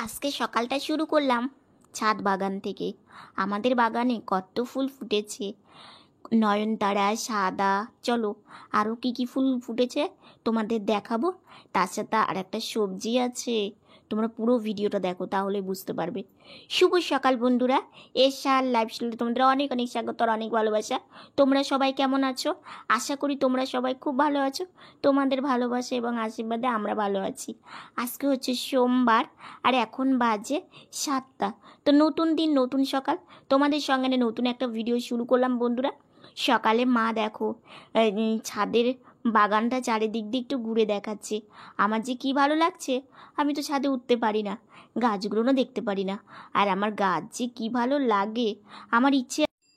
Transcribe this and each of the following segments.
আজকে সকালটা শুরু করলাম ছাদ বাগান থেকে। আমাদের বাগানে কত ফুল ফুটেছে, নয়নতারা, সাদা, চলো আরও কি কি ফুল ফুটেছে তোমাদের দেখাবো। তার সাথে আর একটা সবজি আছে, তোমরা পুরো ভিডিওটা দেখো তাহলে বুঝতে পারবে। শুভ সকাল বন্ধুরা, এশার লাইফস্টাইলে তোমাদের অনেক অনেক স্বাগত আর অনেক ভালোবাসা। তোমরা সবাই কেমন আছো? আশা করি তোমরা সবাই খুব ভালো আছো। তোমাদের ভালোবাসা এবং আশীর্বাদে আমরা ভালো আছি। আজকে হচ্ছে সোমবার আর এখন বাজে 7টা। তো নতুন দিন নতুন সকাল, তোমাদের সঙ্গে নতুন একটা ভিডিও শুরু করলাম বন্ধুরা। সকালে মা দেখো ছাদের বাগানটা চারিদিক দিয়ে একটু ঘুরে দেখাচ্ছে। আমার যে কি ভালো লাগছে, আমি তো ছাদে উঠতে পারি না, গাছগুলোও দেখতে পারি না, আর আমার গাছ যে কি ভালো লাগে।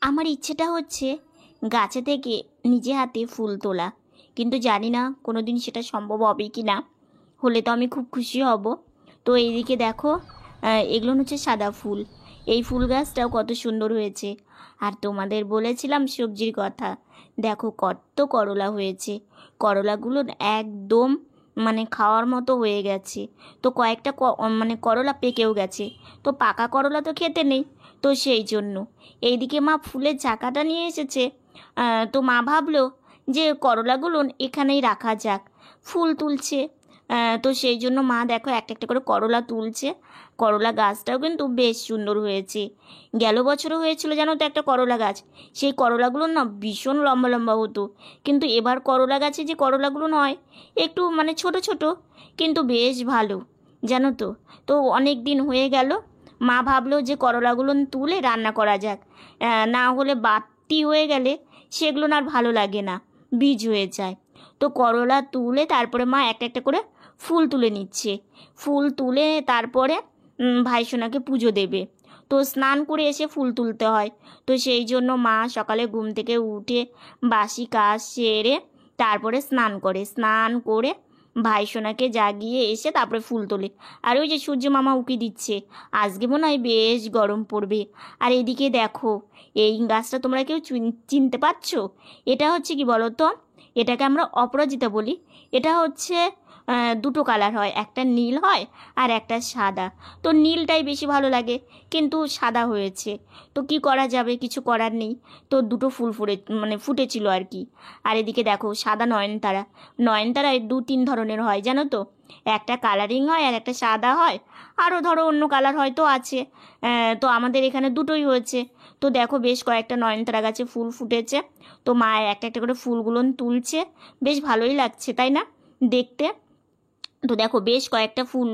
আমার ইচ্ছেটা হচ্ছে গাছে থেকে নিজে হাতে ফুল তোলা, কিন্তু জানি না কোনো দিন সেটা সম্ভব হবে কি না। হলে তো আমি খুব খুশি হব। তো এইদিকে দেখো, এগুলো হচ্ছে সাদা ফুল। এই ফুল গাছটাও কত সুন্দর হয়েছে। আর তোমাদের বলেছিলাম সবজির কথা, দেখো কত করলা হয়েছে। করলাগুলো একদম খাওয়ার মতো হয়ে গেছে। তো কয়েকটা করলা পেকেও গেছে, তো পাকা করলা তো খেতে নেই, তো সেই জন্য এইদিকে মা ফুলের চাকাটা নিয়ে এসেছে। তো মা ভাবলো যে করলাগুলো এখানেই রাখা যাক, ফুল তুলছে। তো সেই জন্য মা দেখো একটা একটা করে করলা তুলছে। করলা গাছটাও কিন্তু বেশ সুন্দর হয়েছে। গেল বছরও হয়েছিল জানো তো একটা করলা গাছ, সেই করলাগুলো না ভীষণ লম্বা লম্বা হতো। কিন্তু এবার করলা গাছে যে করলাগুলো নয়, একটু ছোট ছোট, কিন্তু বেশ ভালো জানো তো। তো অনেক দিন হয়ে গেল, মা ভাবলো যে করলাগুলো তুলে রান্না করা যাক, না হলে বাড়তি হয়ে গেলে সেগুলো আর ভালো লাগে না, বীজ হয়ে যায়। তো করলা তুলে তারপরে মা একটা একটা করে ফুল তুলে নিচ্ছে। ফুল তুলে তারপরে ভাইসোনাকে পুজো দেবে। তো স্নান করে এসে ফুল তুলতে হয়। তো সেই জন্য মা সকালে ঘুম থেকে উঠে বাসি কাজ সেরে তারপরে স্নান করে ভাইসোনাকে জাগিয়ে এসে তারপরে ফুল তোলে। আর ওই যে সূর্য মামা উকি দিচ্ছে, আজকে মনে হয় বেশ গরম পড়বে। আর এদিকে দেখো, এই গাছটা তোমরা কেউ চিনতে পারছো? এটা হচ্ছে কি বলো তো, এটাকে আমরা অপরাজিতা বলি। এটা হচ্ছে দুটো কালার হয়, একটা নীল হয় আর একটা সাদা। তো নীলটাই বেশি ভালো লাগে, কিন্তু সাদা হয়েছে, তো কি করা যাবে, কিছু করার নেই। তো দুটো ফুল ফুটেছিল আর কি। আর এদিকে দেখো সাদা নয়নতারায় 2-3 ধরনের হয় জানো তো, একটা কালারিং হয় আর একটা সাদা হয়, আরও ধরো অন্য কালার হয়তো আছে। তো আমাদের এখানে দুটোই হয়েছে। তো দেখো বেশ কয়েকটা নয়নতারা গাছে ফুল ফুটেছে। তো মা একটা একটা করে ফুলগুলো তুলছে, বেশ ভালোই লাগছে তাই না দেখতে। তো দেখো বেশ কয়েকটা ফুল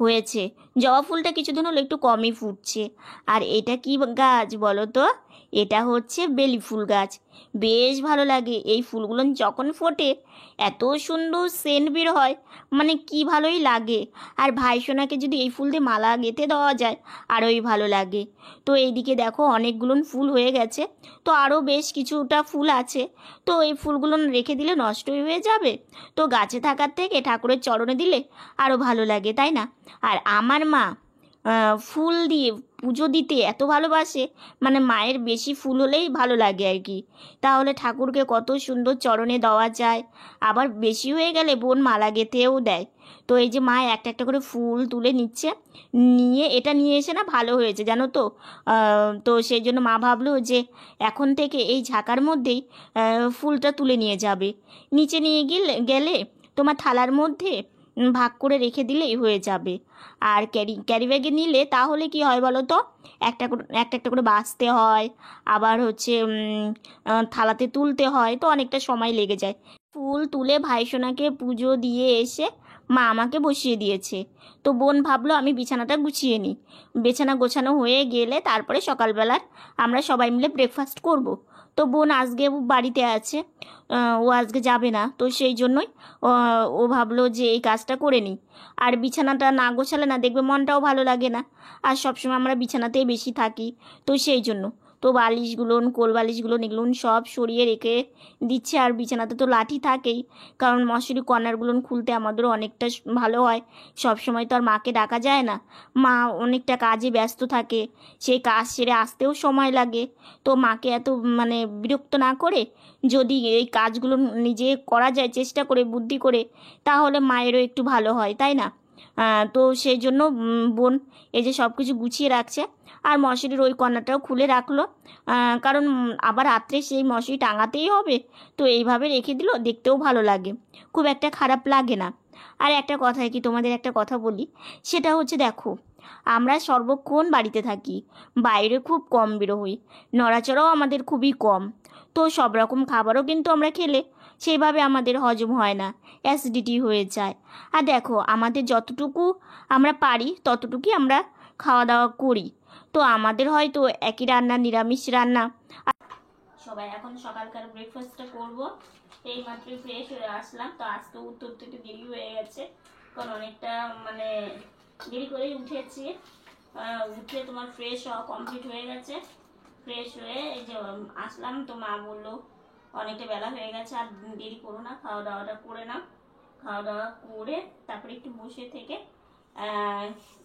হয়েছে। জবা ফুলটা কিছুদিন হলো একটু কমই ফুটছে। আর এটা কি গাছ বলো তো? এটা হচ্ছে বেলি ফুল গাছ। বেশ ভালো লাগে এই ফুলগুলো যখন ফোটে, এত সুন্দর সেন্ট বের হয়, কি ভালোই লাগে। আর ভাইসোনাকে যদি এই ফুল দিয়ে মালা গেঁথে দেওয়া যায় আরোই ভালো লাগে। তো এইদিকে দেখো অনেকগুলো ফুল হয়ে গেছে, তো আরও বেশ কিছুটা ফুল আছে। তো এই ফুলগুলো রেখে দিলে নষ্টই হয়ে যাবে, তো গাছে থাকার থেকে ঠাকুরের চরণে দিলে আরও ভালো লাগে তাই না। আর আমার মা ফুল দিয়ে পুজো দিতে এত ভালোবাসে, মায়ের বেশি ফুল হলেই ভালো লাগে আর কি, তাহলে ঠাকুরকে কত সুন্দর চরণে দেওয়া যায়। আবার বেশি হয়ে গেলে বোন মালা গেঁথেও দেয়। তো এই যে মা একটা একটা করে ফুল তুলে নিচ্ছে, নিয়ে এটা নিয়ে এসে না ভালো হয়েছে জানো তো। তো সেই জন্য মা ভাবলো যে এখন থেকে এই ঝাঁকার মধ্যেই ফুলটা তুলে নিয়ে যাবে, নিচে নিয়ে গেলে তোমার থালার মধ্যে ভাগ করে রেখে দিলেই হয়ে যাবে। আর ক্যারি ব্যাগে নিলে তাহলে কি হয় বলো তো, একটা একটা করে বাছতে হয়, আবার হচ্ছে থালাতে তুলতে হয়, তো অনেকটা সময় লেগে যায়। ফুল তুলে ভাইসোনাকে পুজো দিয়ে এসে মা আমাকে বসিয়ে দিয়েছে। তো বোন ভাবলো আমি বিছানাটা গুছিয়ে নিই। বিছানা গোছানো হয়ে গেলে তারপরে সকালবেলার আমরা সবাই মিলে ব্রেকফাস্ট করব। তো বোন আজকে বাড়িতে আছে, ও আজকে যাবে না, তো সেই জন্যই ও ভাবলো যে এই কাজটা করে নিই। আর বিছানাটা না গোছালে না দেখবে মনটাও ভালো লাগে না, আর সবসময় আমরা বিছানাতেই বেশি থাকি, তো সেই জন্য। তো বালিশগুলো, কোল বালিশগুলো এগুলো সব সরিয়ে রেখে দিচ্ছে। আর বিছানাতে তো লাঠি থাকেই, কারণ মশারি কর্নারগুলো খুলতে আমাদেরও অনেকটা ভালো হয়। সব সময় তো আর মাকে ডাকা যায় না, মা অনেকটা কাজে ব্যস্ত থাকে, সেই কাজ সেরে আসতেও সময় লাগে। তো মাকে এত বিরক্ত না করে যদি এই কাজগুলো নিজে করা যায় চেষ্টা করে বুদ্ধি করে, তাহলে মায়েরও একটু ভালো হয় তাই না। তো সেই জন্য বোন এই যে সব কিছু গুছিয়ে রাখছে, আর মশারির ওই কর্নারটাও খুলে রাখলো, কারণ আবার রাত্রে সেই মশারি টাঙাতেই হবে, তো এইভাবে রেখে দিল, দেখতেও ভালো লাগে, খুব একটা খারাপ লাগে না। আর একটা কথা কি তোমাদের একটা কথা বলি, সেটা হচ্ছে দেখো আমরা সর্বক্ষণ বাড়িতে থাকি, বাইরে খুব কম বেরোই, নড়াচড়াও আমাদের খুবই কম, তো সব রকম খাবারও কিন্তু আমরা খেলে সেইভাবে আমাদের হজম হয় না, অ্যাসিডিটি হয়ে যায়। আর দেখো আমাদের যতটুকু আমরা পারি ততটুকুই আমরা খাওয়া দাওয়া করি, তো আমাদের হয়তো একই রান্না, নিরামিষ রান্না। সবাই এখন সকালকার ব্রেকফাস্টটা করব, এই মাত্রই ফ্রেশ হয়ে আসলাম, তো আজকে উঠতে উঠতে একটু দেরি হয়ে গেছে, কারণ অনেকটা মানে দেরি করেই উঠেছি। উঠে তোমার ফ্রেশ হওয়া কমপ্লিট হয়ে গেছে, ফ্রেশ হয়ে এই যে আসলাম, তো মা বললো অনেকটা বেলা হয়ে গেছে, আর দেরি করো না, খাওয়া দাওয়াটা করে নাও, খাওয়া দাওয়া করে তারপরে একটু বসে থেকে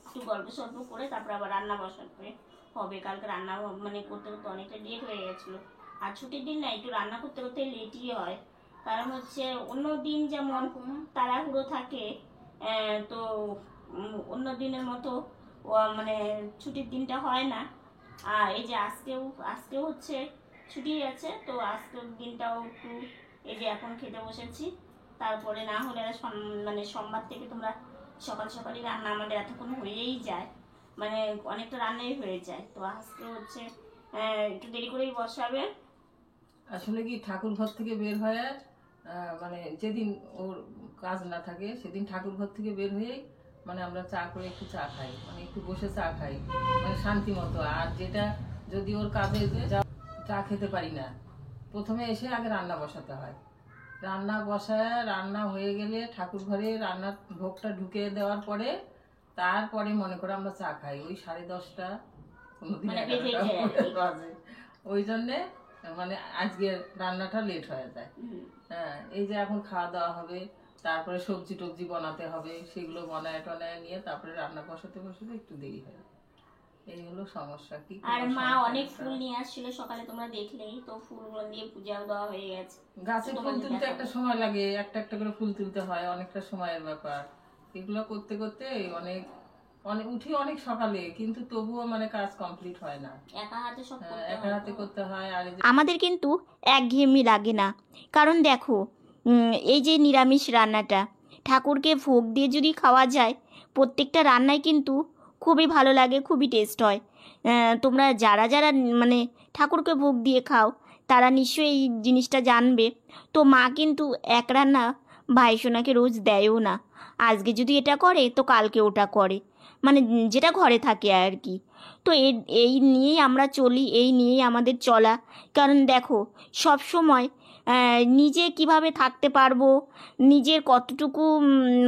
একটু গল্প সল্প করে তারপরে আবার রান্না বসাতে হবে। কালকে রান্না মানে করতে করতে অনেকটা লেট হয়ে গেছিলো, আর ছুটির দিন না একটু রান্না করতে করতে লেটই হয়, কারণ হচ্ছে অন্য দিন যেমন তাড়াহুড়ো থাকে, তো অন্য দিনের মতো মানে ছুটির দিনটা হয় না। আর এই যে আজকেও হচ্ছে ছুটি আছে, তো আজকের দিনটাও একটু এই যে এখন খেতে বসেছি, তারপরে না হলে মানে সোমবার থেকে তোমরা সকাল সকালই রান্না আমাদের এতক্ষণ হয়েই যায়, মানে অনেকটা রান্নাই হয়ে যায়, তো আজকে হচ্ছে একটু দেরি করেই বসাবে। আসলে কি ঠাকুর ঘর থেকে বের হয়ে মানে যেদিন ওর কাজ না থাকে সেদিন ঠাকুর ঘর থেকে বের হয়েই মানে আমরা চা করে একটু চা খাই, মানে একটু বসে চা খাই, মানে শান্তি মতো। আর যেটা যদি ওর কাজে চা খেতে পারি না, প্রথমে এসে আগে রান্না বসাতে হয়, রান্না বসায় রান্না হয়ে গেলে ঠাকুর ঘরে রান্নার ভোগটা ঢুকে দেওয়ার পরে তারপরে মনে করে আমরা চা খাই, ওই 10:30 কোনোদিন 11টা বাজে, ওই জন্যে মানে আজকে রান্নাটা লেট হয়ে যায়। হ্যাঁ, এই যে এখন খাওয়া দাওয়া হবে, তারপরে সবজি টবজি বানাতে হবে, সেগুলো বানায় টনায় নিয়ে তারপরে রান্না বসাতে বসাতে একটু দেরি হয়, এই হলো সমস্যা। কি আর মা অনেক ফুল নিয়ে আসছিল সকালে, তোমরা দেখলেই তো, ফুলগুলো দিয়ে পূজাও দেওয়া হয়ে গেছে। গাছে ফুল তুলতে একটা সময় লাগে, একটা একটা করে ফুল তুলতে হয়, অনেকটা সময়ের ব্যাপার, এগুলো করতে করতে অনেক উঠি অনেক সকালে, কিন্তু তবুও মানে কাজ কমপ্লিট হয় না, একা হাতে সব একা হাতে করতে হয়। আর আমাদের কিন্তু একঘেয়েমি লাগে না, কারণ দেখো এই যে নিরামিষ রান্নাটা ঠাকুরকে ভোগ দিয়ে যদি খাওয়া যায়, প্রত্যেকটা রান্নাই কিন্তু খুবই ভালো লাগে, খুবই টেস্ট হয়। তোমরা যারা যারা মানে ঠাকুরকে ভোগ দিয়ে খাও তারা নিশ্চয়ই এই জিনিসটা জানবে। তো মা কিন্তু এক রান্না ভাইসোনাকে রোজ দেয়ও না, আজকে যদি এটা করে তো কালকে ওটা করে, মানে যেটা ঘরে থাকে আর কি। তো এই নিয়েই আমরা চলি, এই নিয়েই আমাদের চলা, কারণ দেখো সব সময় নিজে কিভাবে থাকতে পারবো, নিজের কতটুকু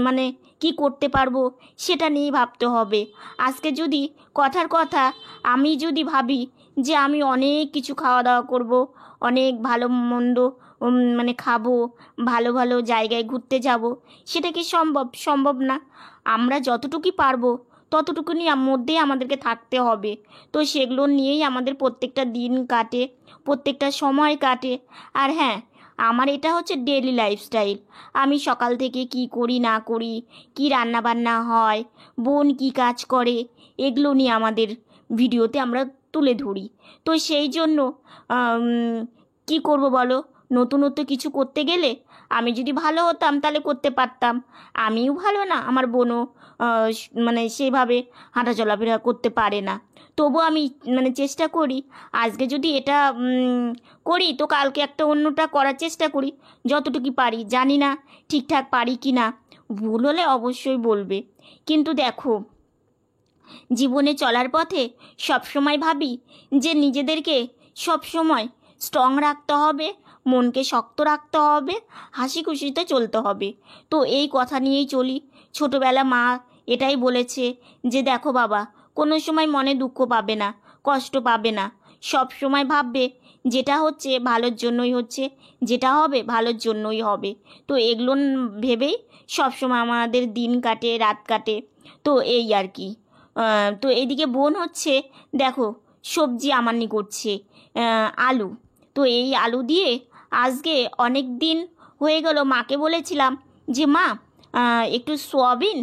মানে কি করতে পারবো সেটা নিয়েই ভাবতে হবে। আজকে যদি কথার কথা আমি যদি ভাবি যে আমি অনেক কিছু খাওয়া দাওয়া করব, অনেক ভালো মন্দ মানে খাবো, ভালো ভালো জায়গায় ঘুরতে যাব, সেটা কি সম্ভব না। আমরা যতটুকুই পারবো ততটুকুনি মধ্যেই আমাদেরকে থাকতে হবে, তো সেগুলো নিয়েই আমাদের প্রত্যেকটা দিন কাটে, প্রত্যেকটা সময় কাটে। আর হ্যাঁ, আমার এটা হচ্ছে ডেইলি লাইফস্টাইল, আমি সকাল থেকে কি করি না করি, কি রান্না বান্না হয়, বোন কি কাজ করে, এগুলো নিয়ে আমাদের ভিডিওতে আমরা তুলে ধরি। তো সেই জন্য কি করব বলো, নতুনত্ব কিছু করতে গেলে আমি যদি ভালো হতাম তাহলে করতে পারতাম, আমিও ভালো না, আমার বোনও মানে সেভাবে হাঁটা চলাফেরা করতে পারে না, তবু আমি মানে চেষ্টা করি আজকে যদি এটা করি তো কালকে একটা অন্যটা করার চেষ্টা করি, যতটুকু পারি। জানি না ঠিকঠাক পারি কি না, ভুল হলে অবশ্যই বলবে। কিন্তু দেখো জীবনে চলার পথে সবসময় ভাবি যে নিজেদেরকে সবসময় স্ট্রং রাখতে হবে, মনকে শক্ত রাখতে হবে, হাসি খুশিতে চলতে হবে। তো এই কথা নিয়েই চলি। ছোটোবেলা মা এটাই বলেছে যে দেখো বাবা, কোনো সময় মনে দুঃখ পাবে না, কষ্ট পাবে না, সব সময় ভাববে যেটা হচ্ছে ভালোর জন্যই হচ্ছে, যেটা হবে ভালোর জন্যই হবে। তো এগুলো ভেবেই সবসময় আমাদের দিন কাটে, রাত কাটে। তো এই আর কি। তো এইদিকে বোন হচ্ছে দেখো সবজি আমানি করছে, আলু। তো এই আলু দিয়ে আজকে অনেক দিন হয়ে গেল মাকে বলেছিলাম যে মা একটু সয়াবিন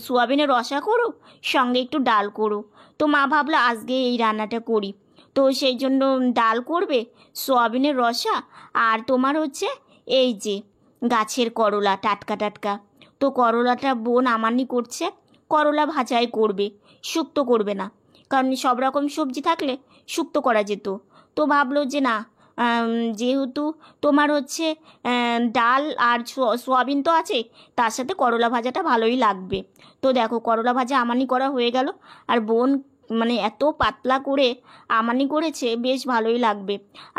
সোয়াবিনের রসা করো, সঙ্গে একটু ডাল করো। তো মা ভাবলো আজকে এই রান্নাটা করি। তো সেই জন্য ডাল করবে, সোয়াবিনের রসা, আর তোমার হচ্ছে এই যে গাছের করলা টাটকা টাটকা। তো করলাটা বোন আমানি করছে, করলা ভাজাই করবে, শুক্তো করবে না, কারণ সব রকম সবজি থাকলে শুক্তো করা যেত। তো ভাবলো যে না, যেহেতু তোমার হচ্ছে ডাল আর সোয়াবিন তো আছে, তার সাথে করলা ভাজাটা ভালোই লাগবে। তো দেখো করলা ভাজা আমানি করা হয়ে গেল, আর বোন মানে এত পাতলা করে আমানি করেছে, বেশ ভালোই লাগবে।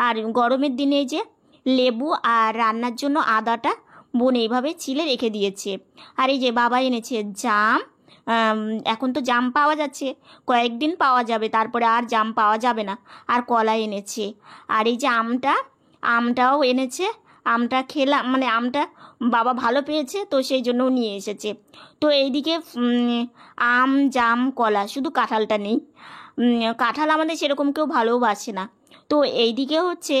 আর গরমের দিনে এই যে লেবু আর রান্নার জন্য আদাটা বোন এইভাবে ছিলে রেখে দিয়েছে। আর এই যে বাবা এনেছে জাম। এখন তো জাম পাওয়া যাচ্ছে, কয়েকদিন পাওয়া যাবে, তারপরে আর জাম পাওয়া যাবে না। আর কলা এনেছে, আর এই যে আমটাও এনেছে। আমটা খেলাম, মানে আমটা বাবা ভালো পেয়েছে, তো সেই জন্যও নিয়ে এসেছে। তো এইদিকে আম জাম কলা, শুধু কাঁঠালটা নেই। কাঁঠাল আমাদের সেরকম কেউ ভালোবাসে না। তো এইদিকে হচ্ছে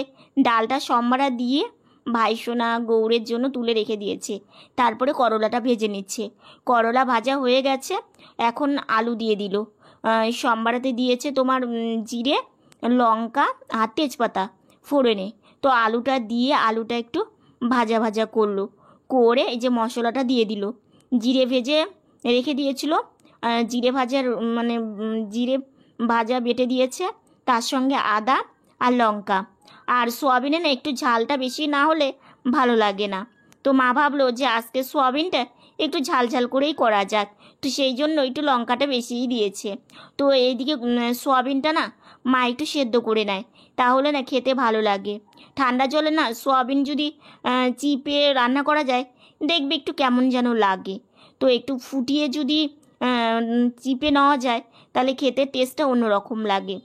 ডালটা সম্বারা দিয়ে ভাইসোনা গৌরের জন্য তুলে রেখে দিয়েছে। তারপরে করলাটা ভেজে নিচ্ছে। করলা ভাজা হয়ে গেছে, এখন আলু দিয়ে দিল। সম্বারাতে দিয়েছে তোমার জিরে, লঙ্কা আর তেজপাতা ফোড়নে। তো আলুটা দিয়ে আলুটা একটু ভাজা ভাজা করলো, করে এই যে মশলাটা দিয়ে দিল। জিরে ভেজে রেখে দিয়েছিল, জিরে ভাজার মানে জিরে ভাজা বেটে দিয়েছে, তার সঙ্গে আদা আর লঙ্কা। আর সোয়াবিনে না একটু ঝালটা বেশি না হলে ভালো লাগে না। তো মা ভাবলো যে আজকে সোয়াবিনটা একটু ঝাল ঝাল করেই করা যাক, তো সেই জন্য একটু লঙ্কাটা বেশিই দিয়েছে। তো এইদিকে সোয়াবিনটা না মা একটু সেদ্ধ করে নেয়, তাহলে না খেতে ভালো লাগে। ঠান্ডা জলে না সোয়াবিন যদি চিপে রান্না করা যায়, দেখবে একটু কেমন যেন লাগে। তো একটু ফুটিয়ে যদি চিপে নেওয়া যায়, তাহলে খেতে টেস্টটা অন্যরকম লাগে।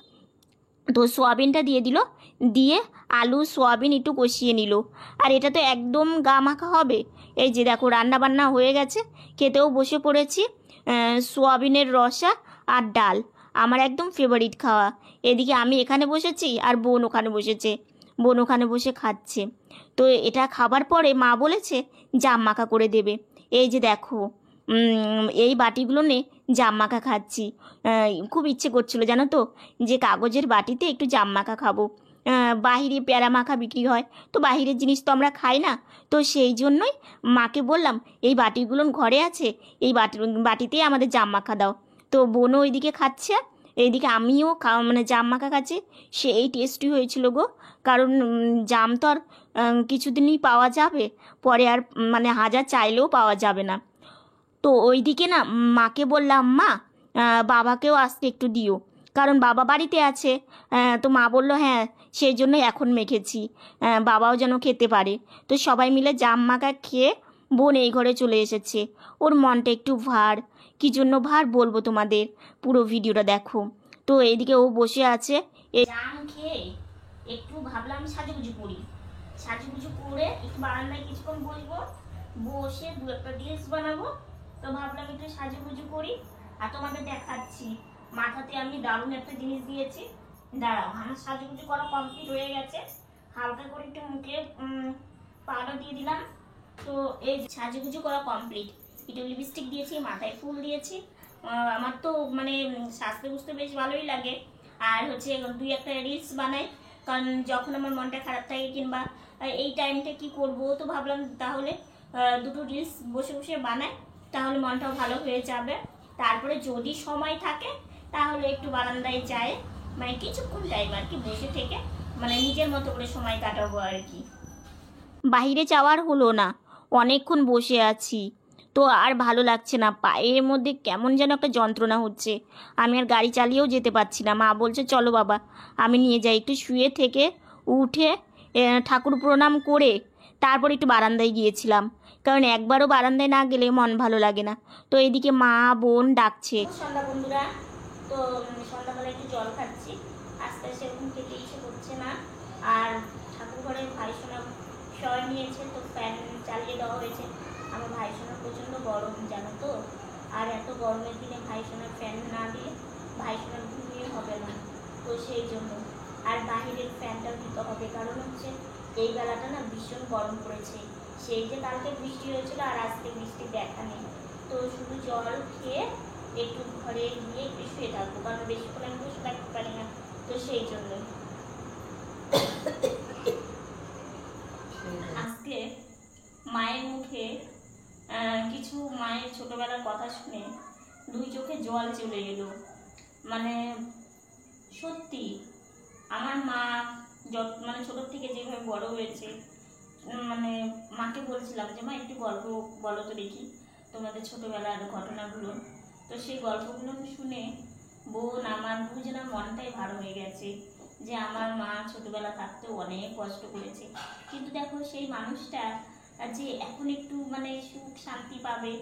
তো সোয়াবিনটা দিয়ে দিল, দিয়ে আলু সোয়াবিন একটু কষিয়ে নিল। আর এটা তো একদম গা মাখা হবে। এই যে দেখো রান্না বান্না হয়ে গেছে, খেতেও বসে পড়েছি। সোয়াবিনের রসা আর ডাল আমার একদম ফেভারিট খাওয়া। এদিকে আমি এখানে বসেছি আর বোন ওখানে বসেছে, বোন ওখানে বসে খাচ্ছে। তো এটা খাবার পরে মা বলেছে জাম মাখা করে দেবে। এই যে দেখো এই বাটিগুলো নে জাম মাখা খাচ্ছি। খুব ইচ্ছে করছিল জানো তো, যে কাগজের বাটিতে একটু জাম মাখা খাবো। বাহিরে প্যারা মাখা বিক্রি হয়, তো বাহিরের জিনিস তো আমরা খাই না। তো সেই জন্যই মাকে বললাম এই বাটিগুলো ঘরে আছে, এই বাটিতেই আমাদের জাম মাখা দাও। তো বোনও ওইদিকে খাচ্ছে, এইদিকে আমিও মানে জাম মাখা খাচ্ছি। সেই টেস্টি হয়েছিল গো, কারণ জাম তো আর কিছুদিনই পাওয়া যাবে, পরে আর মানে হাজার চাইলেও পাওয়া যাবে না। তো ওইদিকে না মাকে বললাম মা বাবাকেও আসতে একটু দিও, কারণ বাবা বাড়িতে আছে। তো মা বললো হ্যাঁ, সেই জন্য এখন মেখেছি, বাবাও যেন খেতে পারে। তো সবাই মিলে জাম মাখা খেয়ে বোন এই ঘরে চলে এসেছে। ওর মনটা একটু ভার, কী জন্য ভার বলবো তোমাদের, পুরো ভিডিওটা দেখো। তো এইদিকে ও বসে আছে, জাম খেয়ে একটু ভাবলাম সাজুগুজু করি। সাজুগুজু করে একটু বারান্দায় কিছুক্ষণ বসবো, বসে দু একটা রিলস বানাবো। তো ভাবলাম একটু সাজুগুজু করি আর তোমাদের দেখাচ্ছি। মাথাতে আমি দারুণ একটা জিনিস দিয়েছি, দাঁড়াও। আমার সাজুগুজু করা কমপ্লিট হয়ে গেছে, হালকা করে একটু মুখে পাউডার দিয়ে দিলাম। তো এই সাজুগুজু করা কমপ্লিট, একটু লিপস্টিক দিয়েছি, মাথায় ফুল দিয়েছি। আমার তো মানে সাজতে বুঝতে বেশ ভালোই লাগে। আর হচ্ছে দুই একটা রিলস বানাই, কারণ যখন আমার মনটা খারাপ থাকে কিংবা এই টাইমটা কি করব, তো ভাবলাম তাহলে দুটো রিলস বসে বসে বানাই, তাহলে মনটাও ভালো হয়ে যাবে। তারপরে যদি সময় থাকে তাহলে একটু বারান্দায় যায়, মানে কিছুক্ষণ টাইম আর কি বসে থেকে মানে নিজের মতো করে সময় কাটাবো আর কি। বাইরে যাওয়ার হলো না, অনেকক্ষণ বসে আছি, তো আর ভালো লাগছে না। পায়ের মধ্যে কেমন যেন একটা যন্ত্রণা হচ্ছে, আমি আর গাড়ি চালিয়েও যেতে পারছি না। মা বলছে চলো বাবা আমি নিয়ে যাই। একটু শুয়ে থেকে উঠে ঠাকুর প্রণাম করে তারপর একটু বারান্দায় গিয়েছিলাম, কারণ একবারও বারান্দায় না গেলে মন ভালো লাগে না। তো এদিকে মা বোন ডাকছে। সন্ধ্যা বন্ধুরা, তো সন্ধ্যাবেলা একটু জল খাচ্ছি, আস্তে সেরকম খেতে ইচ্ছে করছে না। আর ঠাকুর ঘরে ভাইসোনা সবাই নিয়েছে, তো ফ্যান চালিয়ে দেওয়া হয়েছে। আমার ভাইসোনার প্রচণ্ড গরম জানো তো, আর এত গরমের দিনে ভাইসোনার ফ্যান না দিয়ে ভাইসোনার ঘুমিয়ে হবে না, তো সেই জন্য। আর বাহিরের ফ্যানটাও দিতে হবে, কারণ হচ্ছে এই বেলাটা না ভীষণ গরম পড়েছে। সেই যে কালকে বৃষ্টি হয়েছিল আর আজকে বৃষ্টি দেখা নেই, তো শুধু জল খেয়ে একটু ঘরে গিয়ে একটু শুয়ে থাকবো, কারণ বেশিক্ষণ আমি বসে থাকতে পারি না, তো সেই জন্য। আজকে মায়ের মুখে কিছু মায়ের ছোটবেলার কথা শুনে দুই চোখে জল চলে এলো। মানে সত্যি আমার মা মানে ছোটোর থেকে যেভাবে বড় হয়েছে, মানে মাকে বলছিলাম যে মা একটু গল্প বলো তো দেখি তোমাদের ছোটবেলার ঘটনাগুলো। তো সেই গল্পগুলো শুনে বোন আমার দুজনের মনটাই ভার হয়ে গেছে যে আমার মা ছোটবেলা থাকতেও অনেক কষ্ট করেছে, কিন্তু দেখো সেই মানুষটা যে এখন একটু মানে সুখ শান্তি পাবে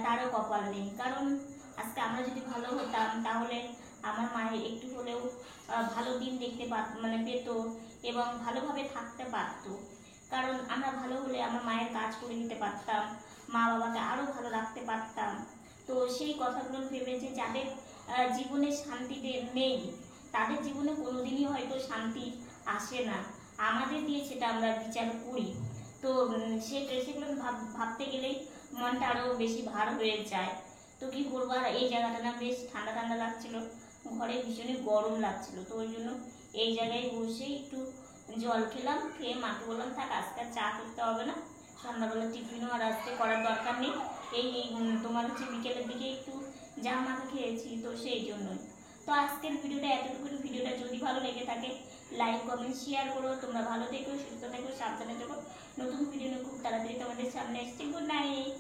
তারও কপাল নেই। কারণ আজকে আমরা যদি ভালো হতাম তাহলে আমার মায়ের একটু হলেও ভালো দিন দেখতে মানে পেত এবং ভালোভাবে থাকতে পারত। কারণ আমরা ভালো হলে আমার মায়ের কাজ করে দিতে পারতাম, মা বাবাকে আরও ভালো রাখতে পারতাম। তো সেই কথাগুলো ভেবে যে যাদের জীবনে শান্তিতে নেই তাদের জীবনে কোনোদিনই হয়তো শান্তি আসে না, আমাদের দিয়ে সেটা আমরা বিচার করি। তো সেগুলো ভাবতে গেলেই মনটা আরও বেশি ভার হয়ে যায়। তো কি করবো, আর এই জায়গাটা না বেশ ঠান্ডা ঠান্ডা লাগছিল, ঘরে ভীষণই গরম লাগছিল, তো ওই জন্য এই জায়গায় বসে একটু জল খেলাম, খেয়ে মাকে বললাম থাক আজকে চা করতে হবে না, সন্ধ্যাবেলা টিফিনও আর আজকে করার দরকার নেই, এই তোমার হচ্ছে বিকেলের দিকে একটু যা মাকে খেয়েছি, তো সেই জন্যই। তো আজকের ভিডিওটা এতটুকু। ভিডিওটা যদি ভালো লেগে থাকে লাইক কমেন্ট শেয়ার করো। তোমরা ভালো থেকো, সুস্থ থেকো, সাবধানে থেকো। নতুন ভিডিও নিয়ে খুব তাড়াতাড়ি তোমাদের সামনে এসছি। Good night.